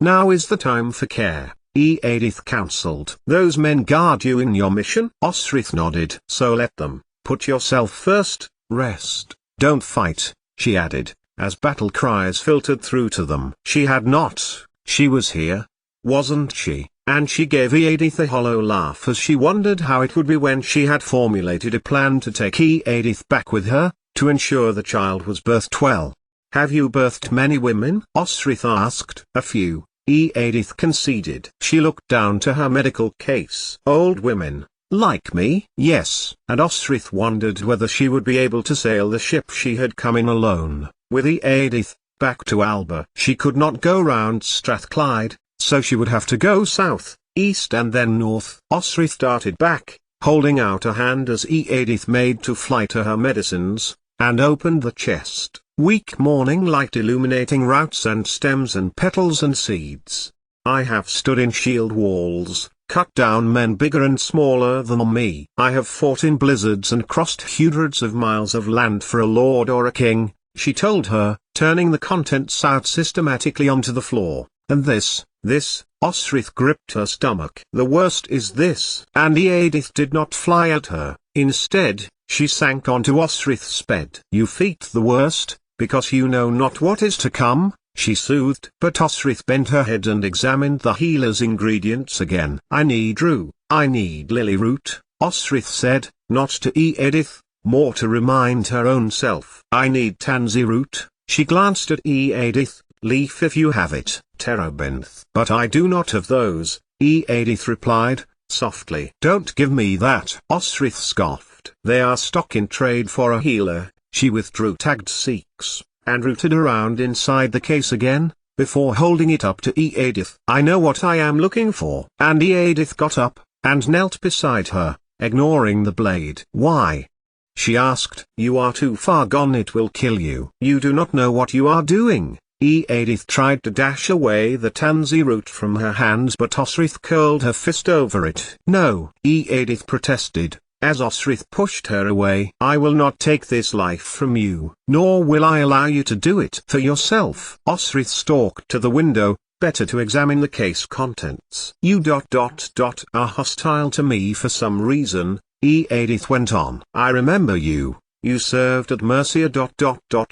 Now is the time for care, Edith counselled. Those men guard you in your mission? Osrith nodded. So let them. Put yourself first, rest, don't fight, she added, as battle cries filtered through to them. She had not, she was here, wasn't she? And she gave Edith a hollow laugh as she wondered how it would be when she had formulated a plan to take Edith back with her, to ensure the child was birthed well. Have you birthed many women? Osrith asked. A few, Edith conceded. She looked down to her medical case. Old women, like me? Yes. And Osrith wondered whether she would be able to sail the ship she had come in alone, with Edith, back to Alba. She could not go round Strathclyde, so she would have to go south, east and then north. Osrith darted back, holding out a hand as Edith made to fly to her medicines, and opened the chest. Weak morning light illuminating roots and stems and petals and seeds. I have stood in shield walls, cut down men bigger and smaller than me. I have fought in blizzards and crossed hundreds of miles of land for a lord or a king, she told her, turning the contents out systematically onto the floor. And this, Osrith gripped her stomach. The worst is this. And Edith did not fly at her. Instead, she sank onto Osrith's bed. You feat the worst, because you know not what is to come, she soothed. But Osrith bent her head and examined the healer's ingredients again. I need rue, I need lily root, Osrith said, not to Edith, more to remind her own self. I need tansy root, she glanced at Edith. Leaf if you have it, terebinth. But I do not have those, Edith replied, softly. Don't give me that, Osrith scoffed. They are stock in trade for a healer. She withdrew tagged seeks, and rooted around inside the case again, before holding it up to Edith. I know what I am looking for. And Edith got up, and knelt beside her, ignoring the blade. Why? She asked. You are too far gone, it will kill you. You do not know what you are doing. Edith tried to dash away the tansy root from her hands, but Osrith curled her fist over it. No, Edith protested, as Osrith pushed her away. I will not take this life from you, nor will I allow you to do it for yourself. Osrith stalked to the window, better to examine the case contents. You are hostile to me for some reason, Edith went on. I remember you. You served at Mercia.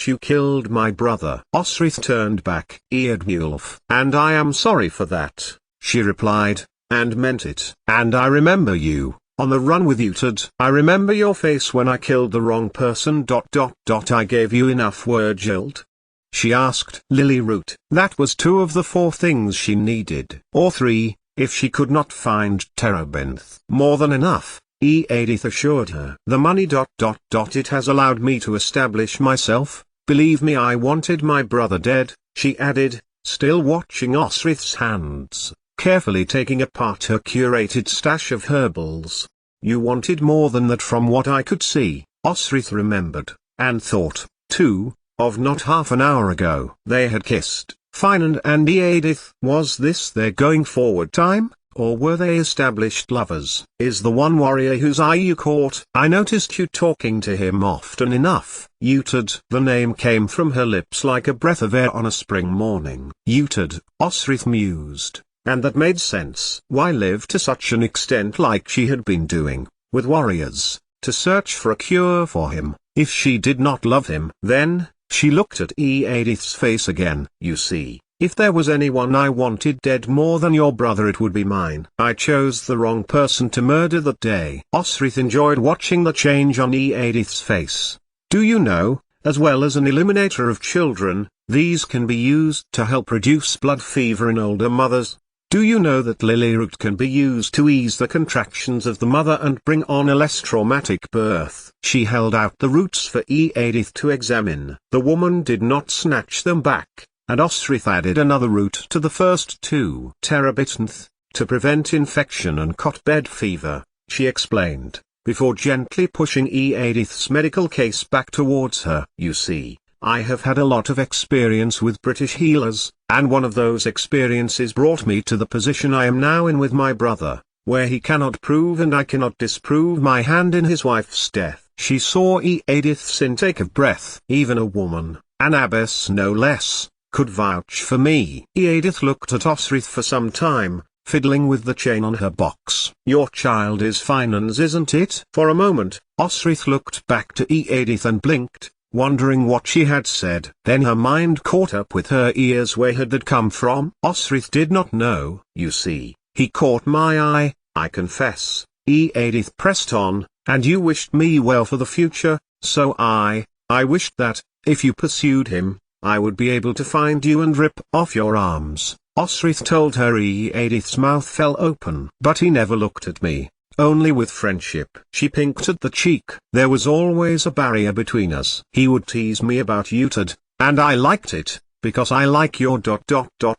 You killed my brother. Osrith turned back. Eardwulf. And I am sorry for that, she replied, and meant it. And I remember you, on the run with Utad. I remember your face when I killed the wrong person. I gave you enough Wyrgild? She asked. Lily root. That was 2 of the 4 things she needed. Or 3, if she could not find terebinth. More than enough, Edith assured her. The money. It has allowed me to establish myself. Believe me, I wanted my brother dead, she added, still watching Osrith's hands, carefully taking apart her curated stash of herbals. You wanted more than that from what I could see, Osrith remembered, and thought, too, of not half an hour ago. They had kissed, Fine and Edith. Was this their going forward time? Or were they established lovers? Is the one warrior whose eye you caught? I noticed you talking to him often enough. Utad. The name came from her lips like a breath of air on a spring morning. Utad, Osrith mused, and that made sense. Why live to such an extent like she had been doing, with warriors, to search for a cure for him, if she did not love him? Then, she looked at Edith's face again. You see. If there was anyone I wanted dead more than your brother, it would be mine. I chose the wrong person to murder that day. Osrith enjoyed watching the change on Edith's face. Do you know, as well as an eliminator of children, these can be used to help reduce blood fever in older mothers? Do you know that lily root can be used to ease the contractions of the mother and bring on a less traumatic birth? She held out the roots for Edith to examine. The woman did not snatch them back. And Osrith added another root to the first 2. Terebinth, to prevent infection and cot bed fever, she explained, before gently pushing Edith's medical case back towards her. You see, I have had a lot of experience with British healers, and one of those experiences brought me to the position I am now in with my brother, where he cannot prove and I cannot disprove my hand in his wife's death. She saw Edith's intake of breath. Even a woman, an abbess no less, could vouch for me. Edith looked at Osrith for some time, fiddling with the chain on her box. Your child is fine, isn't it? For a moment, Osrith looked back to Edith and blinked, wondering what she had said. Then her mind caught up with her ears. Where had that come from? Osrith did not know. You see, he caught my eye, I confess. Edith pressed on, and you wished me well for the future, so I wished that, if you pursued him, I would be able to find you and rip off your arms. Osrith told her. Edith's mouth fell open. But he never looked at me, only with friendship. She pinked at the cheek. There was always a barrier between us. He would tease me about Utad, and I liked it, because I like your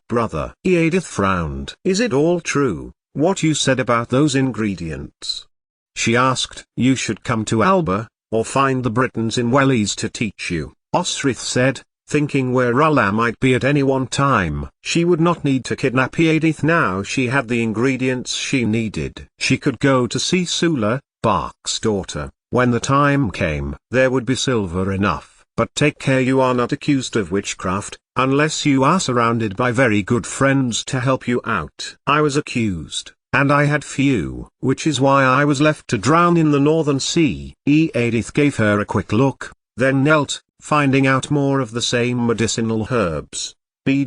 brother. Edith frowned. Is it all true, what you said about those ingredients? She asked. You should come to Alba, or find the Britons in Wellies to teach you, Osrith said, thinking where Ulla might be at any one time. She would not need to kidnap Edith now. She had the ingredients she needed. She could go to see Sula, Bark's daughter, when the time came. There would be silver enough. But take care you are not accused of witchcraft, unless you are surrounded by very good friends to help you out. I was accused, and I had few, which is why I was left to drown in the Northern Sea. Edith gave her a quick look, then knelt, finding out more of the same medicinal herbs. Be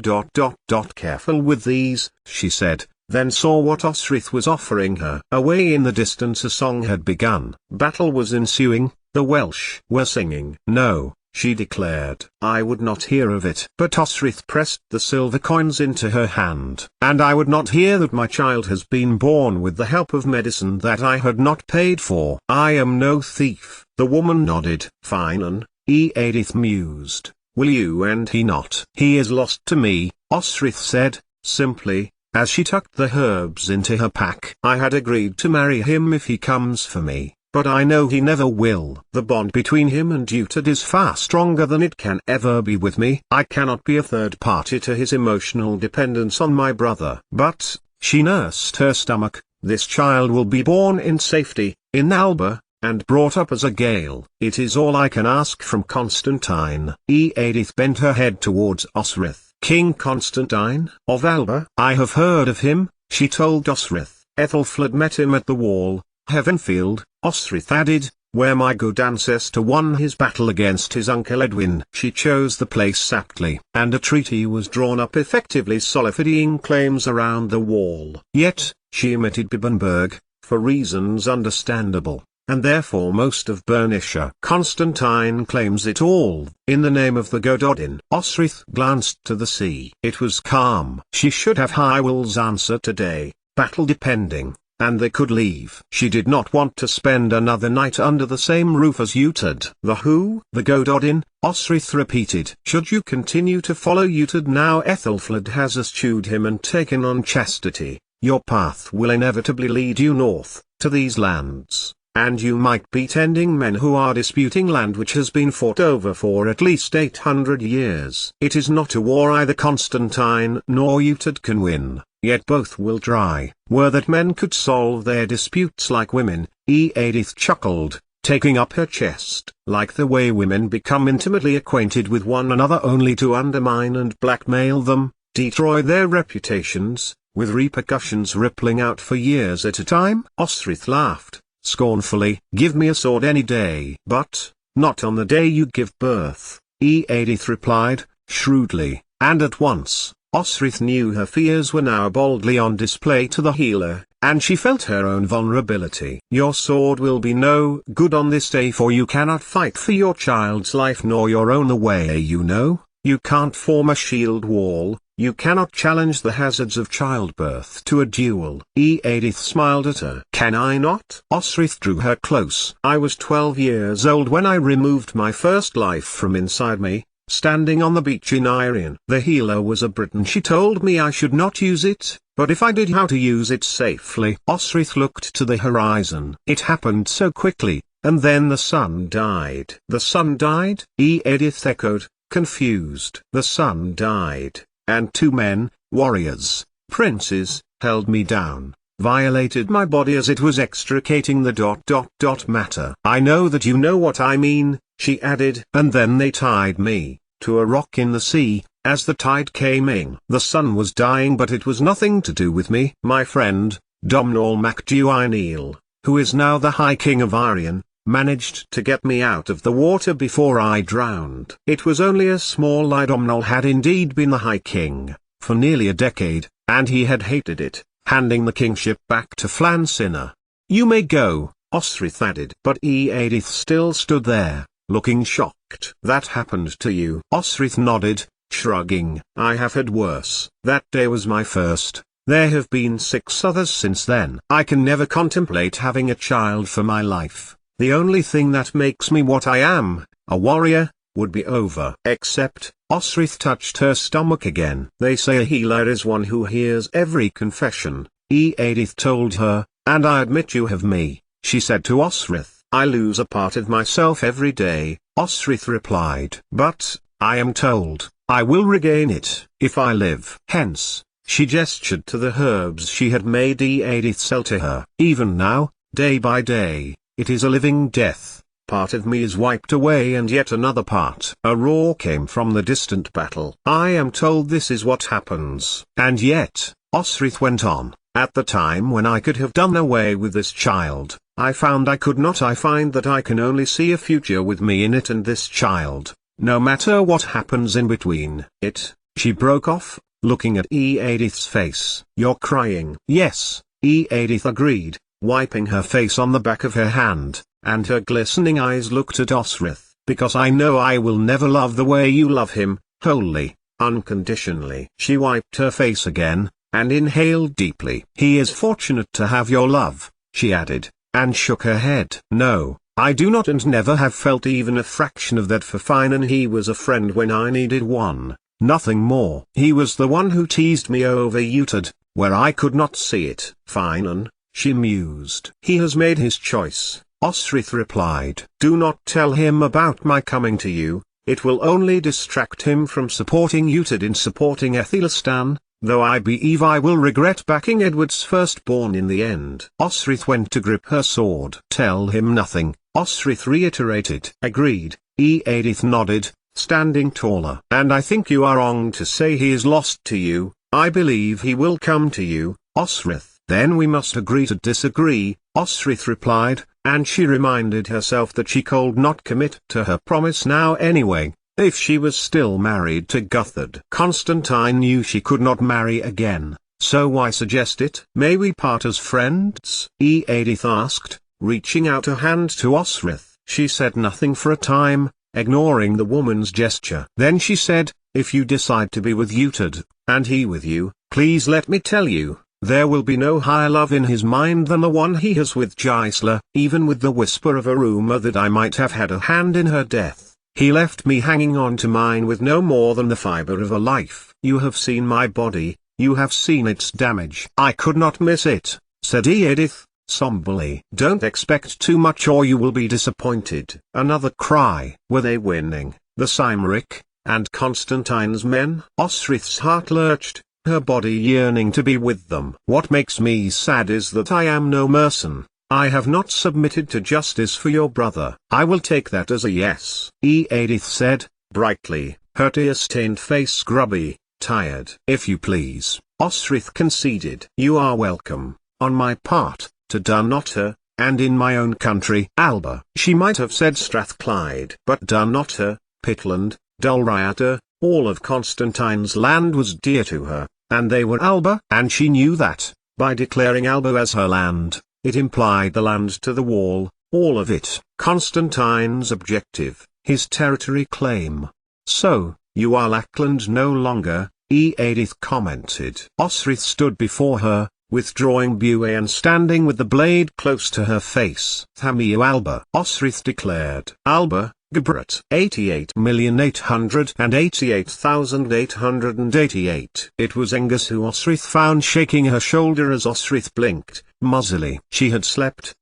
careful with these, she said, then saw what Osrith was offering her. Away in the distance a song had begun. Battle was ensuing, the Welsh were singing. No, she declared, I would not hear of it. But Osrith pressed the silver coins into her hand. And I would not hear that my child has been born with the help of medicine that I had not paid for. I am no thief. The woman nodded. Fine. Edith mused. Will you and he not? He is lost to me, Osrith said, simply, as she tucked the herbs into her pack. I had agreed to marry him if he comes for me, but I know he never will. The bond between him and Utad is far stronger than it can ever be with me. I cannot be a third party to his emotional dependence on my brother. But, she nursed her stomach, this child will be born in safety, in Alba, and brought up as a Gale. It is all I can ask from Constantine. Edith bent her head towards Osrith. King Constantine of Alba? I have heard of him, she told Osrith. Ethelfled met him at the wall, Heavenfield, Osrith added, where my good ancestor won his battle against his uncle Edwin. She chose the place aptly, and a treaty was drawn up effectively solidifying claims around the wall. Yet, she omitted Bibbenberg, for reasons understandable, and therefore most of Bernicia. Constantine claims it all, in the name of the Gododin. Osrith glanced to the sea. It was calm. She should have Hywel's answer today, battle depending, and they could leave. She did not want to spend another night under the same roof as Utad. The who? The Gododin, Osrith repeated. Should you continue to follow Utad now Ethelfled has eschewed him and taken on chastity, your path will inevitably lead you north, to these lands. And you might be tending men who are disputing land which has been fought over for at least 800 years. It is not a war either Constantine nor Utad can win, yet both will try. Were that men could solve their disputes like women, Edith chuckled, taking up her chest. Like the way women become intimately acquainted with one another only to undermine and blackmail them, destroy their reputations, with repercussions rippling out for years at a time. Osrith laughed scornfully. Give me a sword any day. But, not on the day you give birth, Edith replied, shrewdly, and at once, Osrith knew her fears were now boldly on display to the healer, and she felt her own vulnerability. Your sword will be no good on this day, for you cannot fight for your child's life nor your own away, you know. You can't form a shield wall, you cannot challenge the hazards of childbirth to a duel. Edith smiled at her. Can I not? Osrith drew her close. I was 12 years old when I removed my first life from inside me, standing on the beach in Irian. The healer was a Briton. She told me I should not use it, but if I did, how to use it safely. Osrith looked to the horizon. It happened so quickly, and then the sun died. The sun died? Edith echoed, confused. The sun died, and two men, warriors, princes, held me down, violated my body as it was extricating the matter. I know that you know what I mean, she added. And then they tied me to a rock in the sea, As the tide came in, the sun was dying, but it was nothing to do with me. My friend, Domhnall MacDuineal, who is now the High King of Irion, managed to get me out of the water before I drowned. It was only a small lie. Domhnall had indeed been the High King for nearly a decade, and he had hated it, handing the kingship back to Flann Sinna. "You may go," Osrith added. But Edith still stood there, looking shocked. "That happened to you?" Osrith nodded, shrugging. "I have had worse. That day was my first. There have been 6 others since then. I can never contemplate having a child for my life. The only thing that makes me what I am, a warrior, would be over." Except, Osrith touched her stomach again. "They say a healer is one who hears every confession," Edith told her, "and I admit you have me," she said to Osrith. "I lose a part of myself every day," Osrith replied. "But, I am told, I will regain it, if I live." Hence, she gestured to the herbs she had made Edith sell to her. "Even now, day by day, it is a living death. Part of me is wiped away and yet another part." A roar came from the distant battle. "I am told this is what happens. And yet," Osrith went on, "at the time when I could have done away with this child, I found I could not. I find that I can only see a future with me in it and this child, no matter what happens in between it." She broke off, looking at Edith's face. "You're crying." "Yes," Edith agreed, wiping her face on the back of her hand, and her glistening eyes looked at Osrith. "Because I know I will never love the way you love him, wholly, unconditionally." She wiped her face again, and inhaled deeply. "He is fortunate to have your love," she added, and shook her head. "No, I do not, and never have felt even a fraction of that for Finan. He was a friend when I needed one, nothing more. He was the one who teased me over Utad, where I could not see it." "Finan," she mused. "He has made his choice," Osrith replied. "Do not tell him about my coming to you, it will only distract him from supporting Utad in supporting Aethelstan, though I believe I will regret backing Edward's firstborn in the end." Osrith went to grip her sword. "Tell him nothing," Osrith reiterated. "Agreed," Edith nodded, standing taller. "And I think you are wrong to say he is lost to you. I believe he will come to you, Osrith." "Then we must agree to disagree," Osrith replied, and she reminded herself that she could not commit to her promise now anyway, if she was still married to Guthard. Constantine knew she could not marry again, so why suggest it? "May we part as friends?" Edith asked, reaching out a hand to Osrith. She said nothing for a time, ignoring the woman's gesture. Then she said, "If you decide to be with Utad, and he with you, please let me tell you, there will be no higher love in his mind than the one he has with Gisela." Even with the whisper of a rumor that I might have had a hand in her death, he left me hanging on to mine with no more than the fiber of a life. "You have seen my body, you have seen its damage." "I could not miss it," said Edith, somberly. "Don't expect too much or you will be disappointed." Another cry. Were they winning, the Cymric, and Constantine's men? Osrith's heart lurched, her body yearning to be with them. "What makes me sad is that I am no mercenary. I have not submitted to justice for your brother." "I will take that as a yes," Edith said, brightly, her tear-stained face grubby, tired. "If you please," Osrith conceded. "You are welcome, on my part, to Dunnottar, and in my own country." Alba. She might have said Strathclyde. But Dunnottar, Pitland, Dulriata, all of Constantine's land was dear to her, and they were Alba. And she knew that, by declaring Alba as her land, it implied the land to the wall, all of it. Constantine's objective, his territory claim. "So, you are Lackland no longer," Edith commented. Osrith stood before her, withdrawing Buey and standing with the blade close to her face. "Thamiu Alba," Osrith declared. "Alba, Gabrat. 88,888,888. It was Angus who Osrith found shaking her shoulder as Osrith blinked, muzzily. She had slept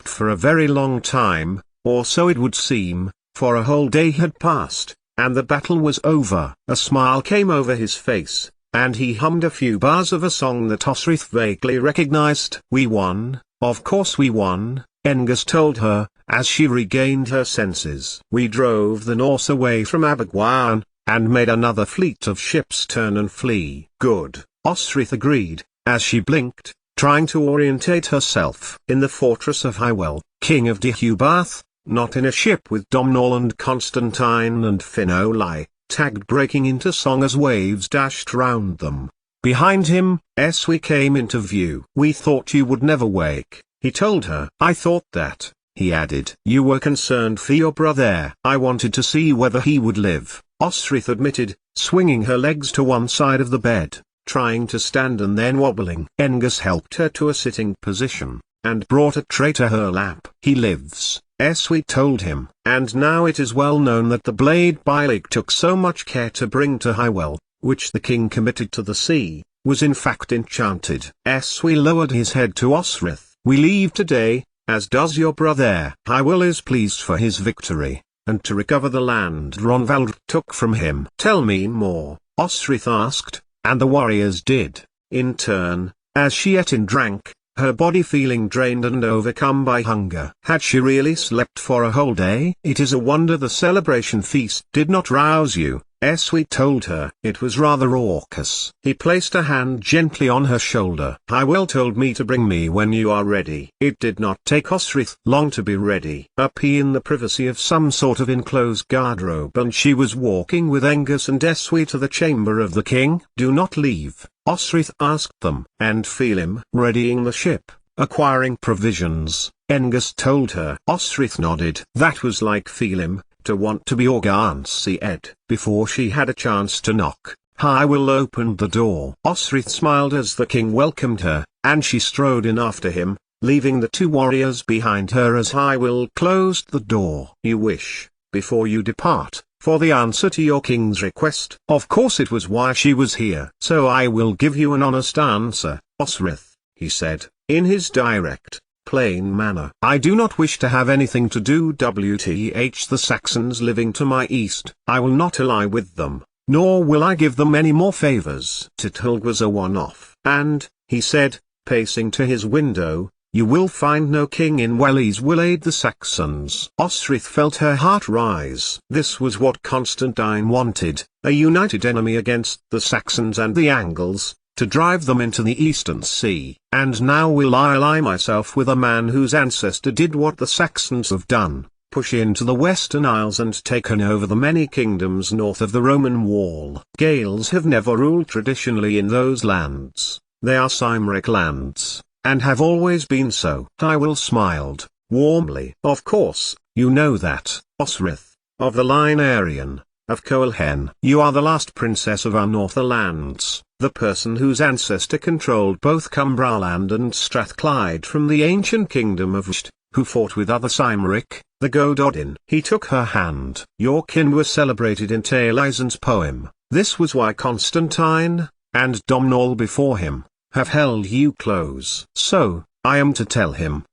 for a very long time, or so it would seem, for a whole day had passed, and the battle was over. A smile came over his face, and he hummed a few bars of a song that Osrith vaguely recognized. "We won, of course we won," Angus told her, as she regained her senses. "We drove the Norse away from Abergwaun, and made another fleet of ships turn and flee. Good, Osrith agreed, as she blinked, trying to orientate herself. In the fortress of Hywel, king of Deheubarth, not in a ship with Domhnall and Constantine and Finoli, tagged breaking into song as waves dashed round them. Behind him, Eswi came into view. "We thought you would never wake," he told her. "I thought that," he added. "You were concerned for your brother." "I wanted to see whether he would live," Osrith admitted, swinging her legs to one side of the bed, trying to stand and then wobbling. Engus helped her to a sitting position, and brought a tray to her lap. "He lives," Eswi told him. "And now it is well known that the blade Bailig took so much care to bring to Hywel, which the king committed to the sea, was in fact enchanted." Eswi lowered his head to Osrith. "We leave today, as does your brother. Hywel is pleased for his victory, and to recover the land Ronvald took from him." "Tell me more," Osrith asked, and the warriors did, in turn, as she ate and drank, her body feeling drained and overcome by hunger. Had she really slept for a whole day? "It is a wonder the celebration feast did not rouse you," Eswi told her. "It was rather raucous." He placed a hand gently on her shoulder. "Hywel told me to bring me when you are ready." It did not take Osrith long to be ready. Up in the privacy of some sort of enclosed garderobe, and she was walking with Engus and Eswi to the chamber of the king. "Do not leave," Osrith asked them. "And Felim, readying the ship, acquiring provisions," Engus told her. Osrith nodded. That was like Felim, to want to be Organsi Ed. Before she had a chance to knock, Hywel opened the door. Osrith smiled as the king welcomed her, and she strode in after him, leaving the two warriors behind her as Hywel closed the door. "You wish, before you depart, for the answer to your king's request?" Of course it was why she was here. "So I will give you an honest answer, Osrith," he said, in his direct, plain manner. "I do not wish to have anything to do with the Saxons living to my east. I will not ally with them, nor will I give them any more favors." Titulg was a one-off. "And," he said, pacing to his window, "you will find no king in Wales will aid the Saxons." Osrith felt her heart rise. This was what Constantine wanted, a united enemy against the Saxons and the Angles, to drive them into the Eastern Sea. "And now will I ally myself with a man whose ancestor did what the Saxons have done, push into the Western Isles and taken over the many kingdoms north of the Roman wall. Gales have never ruled traditionally in those lands. They are Cymric lands, and have always been so." Hywel smiled, warmly. "Of course, you know that, Osrith, of the line Aryan, of Coelhen. You are the last princess of our Northerlands, the person whose ancestor controlled both Cumbraland and Strathclyde from the ancient kingdom of Wst, who fought with other Cymric, the Gododin." He took her hand. "Your kin were celebrated in Taliesin's poem. This was why Constantine, and Domhnall before him, have held you close. So, I am to tell him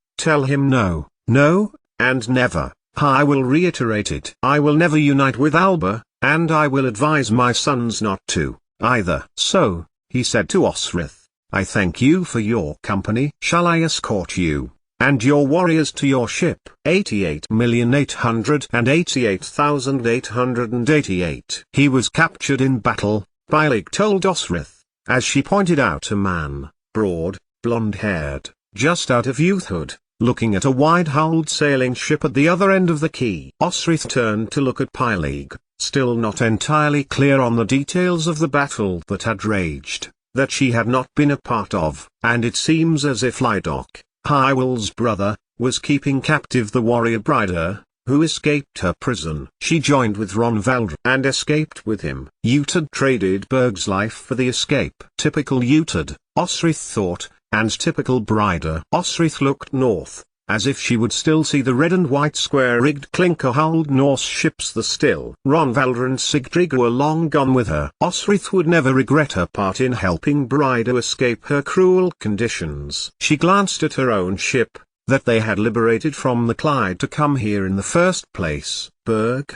no, no, and never." I will reiterate it. "I will never unite with Alba, and I will advise my sons not to, either." "So," he said to Osrith, "I thank you for your company. Shall I escort you, and your warriors to your ship?" 88,888,888. "He was captured in battle," Bailig told Osrith, as she pointed out a man, broad, blonde-haired, just out of youthhood, looking at a wide-hulled sailing ship at the other end of the quay. Osrith turned to look at Bailig, still not entirely clear on the details of the battle that had raged, that she had not been a part of. "And it seems as if Lydok, Hywel's brother, was keeping captive the warrior Brider, who escaped her prison." "She joined with Ronvald and escaped with him." Utad traded Berg's life for the escape. Typical Utad, Osrith thought, and typical Brider. Osrith looked north, as if she would still see the red and white square-rigged clinker-hulled Norse ships. The still Ronvald and Sigtryg were long gone with her. Osrith would never regret her part in helping Brider escape her cruel conditions. She glanced at her own ship, that they had liberated from the Clyde to come here in the first place. "Berg?"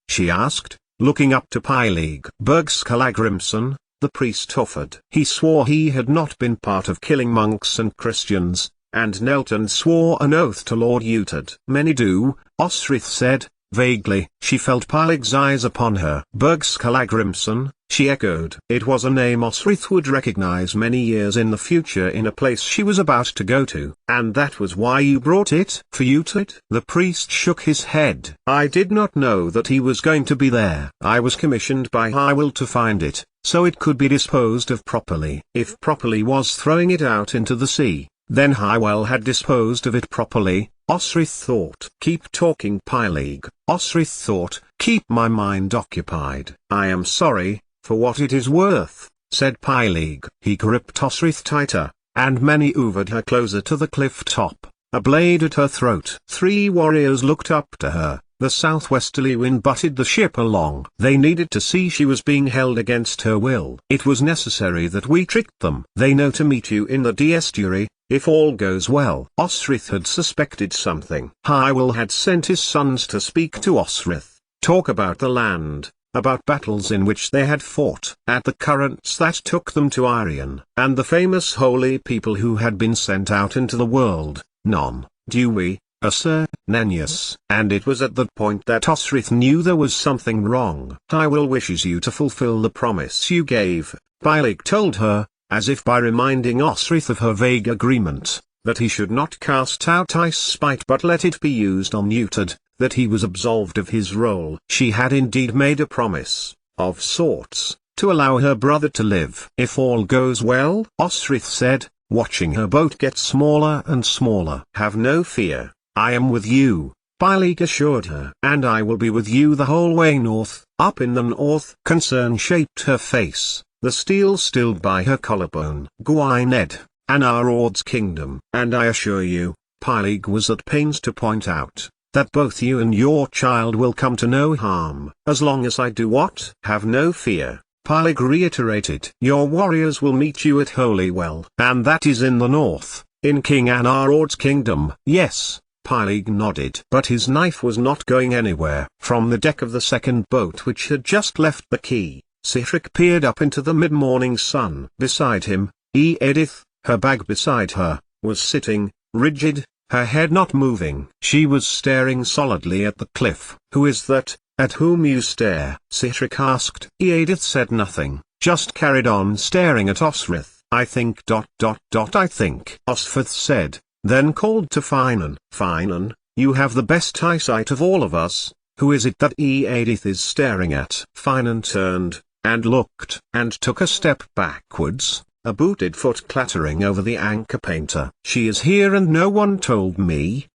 she asked, looking up to Bailig. "Berg Skallagrimson," the priest offered. He swore he had not been part of killing monks and Christians, and knelt and swore an oath to Lord Utad. "Many do," Osrith said, Vaguely, she felt Pylig's eyes upon her. Bergskallagrimson, she echoed. It was a name Osrith would recognize many years in the future in a place she was about to go to. And that was why you brought it? For Utid? The priest shook his head. I did not know that he was going to be there. I was commissioned by Hywel to find it, so it could be disposed of properly. If properly was throwing it out into the sea, then Hywel had disposed of it properly, Osrith thought. Keep talking, Pylig, Osrith thought, keep my mind occupied. I am sorry, for what it is worth, said Pylig. He gripped Osrith tighter, and maneuvered her closer to the cliff top, a blade at her throat. 3 warriors looked up to her. The southwesterly wind butted the ship along. They needed to see she was being held against her will. It was necessary that we tricked them. They know to meet you in the estuary, if all goes well. Osrith had suspected something. Hywel had sent his sons to speak to Osrith, talk about the land, about battles in which they had fought, at the currents that took them to Irion, and the famous holy people who had been sent out into the world, Non, Dewey, Sir Nennius. And it was at that point that Osrith knew there was something wrong. Hywel wishes you to fulfill the promise you gave, Pylig told her, as if by reminding Osrith of her vague agreement, that he should not cast out ice spite but let it be used on Utid, that he was absolved of his role. She had indeed made a promise, of sorts, to allow her brother to live. If all goes well, Osrith said, watching her boat get smaller and smaller. Have no fear, I am with you, Pylig assured her. And I will be with you the whole way north. Up in the north. Concern shaped her face, the steel still by her collarbone. Gwynedd, Anarod's kingdom. And I assure you, Pylig was at pains to point out, that both you and your child will come to no harm. As long as I do what? Have no fear, Pylig reiterated. Your warriors will meet you at Holywell. And that is in the north, in King Anarod's kingdom. Yes, Pylig nodded. But his knife was not going anywhere. From the deck of the second boat which had just left the quay, Sihtric peered up into the mid-morning sun. Beside him, Edith, her bag beside her, was sitting, rigid, her head not moving. She was staring solidly at the cliff. Who is that, at whom you stare? Sihtric asked. Edith said nothing, just carried on staring at Osrith. I think ... I think, Osrith said, then called to Finan. Finan, you have the best eyesight of all of us. Who is it that Edith is staring at? Finan turned, and looked, and took a step backwards, a booted foot clattering over the anchor painter. She is here and no one told me?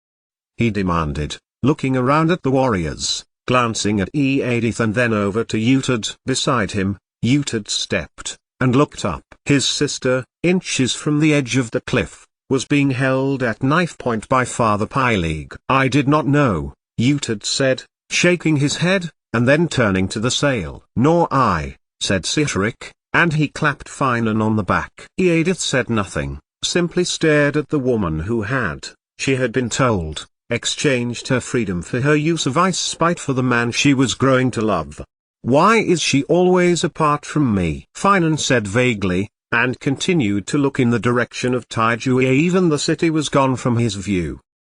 He demanded, looking around at the warriors, glancing at Edith and then over to Utid. Beside him, Utid stepped, and looked up. His sister, inches from the edge of the cliff, was being held at knife point by Father Pylig. I did not know, Utid said, shaking his head, and then turning to the sail. Nor I, said Sihtric, and he clapped Finan on the back. Edith said nothing, simply stared at the woman who had, she had been told, exchanged her freedom for her use of ice spite for the man she was growing to love. Why is she always apart from me? Finan said vaguely, and continued to look in the direction of Tidue. Even the city was gone from his view.